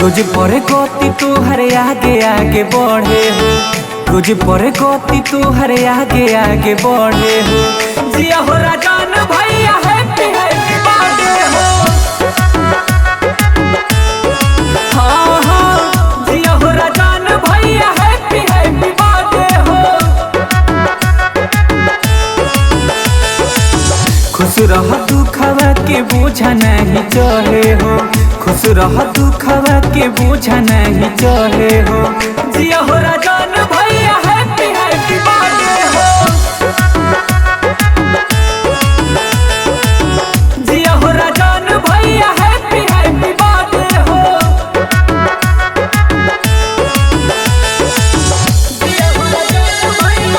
रोज पर गति तोहर आगे आगे बढ़े हो, रोज पर गति तोहर आगे आगे बढ़े हो। जिया हो राजान भैया हैप्पी हैप्पी बर्थडे हो। हाँ हाँ जिया हो राजान भैया हैप्पी हैप्पी बर्थडे हो। खुश रह दुखवा के बोझा नहीं चढ़े हो, खुश रह दुखवा के बोझा नहीं चढ़े हो। जिया हो राजान भैया हैप्पी हैप्पी बर्थडे हो। जिया हो राजान भैया हैप्पी हैप्पी बर्थडे हो। जिया हो राजान भैया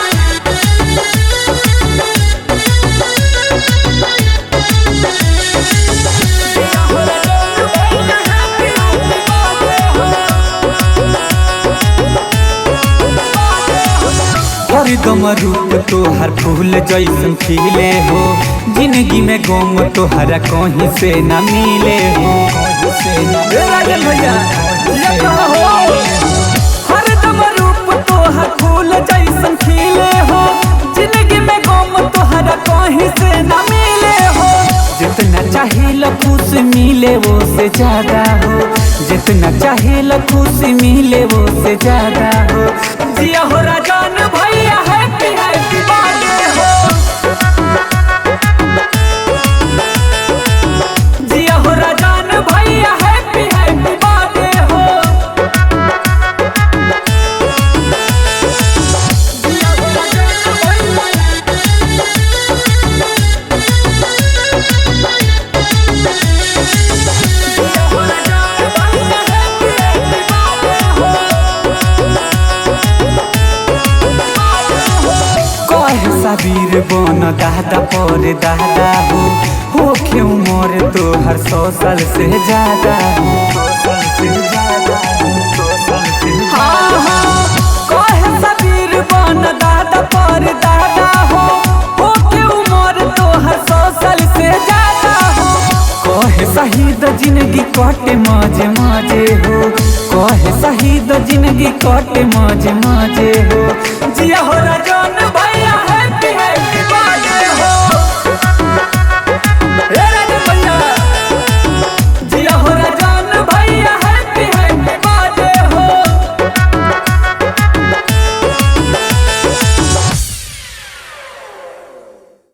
हरदम रूप तोहर फूल जैसन खिले हो, जिंदगी में गम तोहरा कहीं से न मिले हो। हरदम रूप तोहर फूल जैसन खिले हो, जिंदगी में गम तोहरा कहीं से न मिले हो। जितना चाहिए खुश मिले वो से ज्यादा हो, जितना चाहिए खुश मिले वो से ज्यादा हो। जिया हो राजान भैया हैप्पी हैप्पी बर्थडे हो। जिया हो राजान भैया हैप्पी हैप्पी बर्थडे हो। जिया हो राजान सबीर बन दादा पर दादा हो क्यों मोर तोहर 100 साल से ज्यादा हो। हाँ हाँ कहे सबीर बन दादा पर दादा हो क्यों मोर तोहर 100 साल से ज्यादा हो। कहे शहीद जिंदगी कटे मजे मजे हो, कहे शहीद जिंदगी कटे मजे मजे हो। जिया हो राजा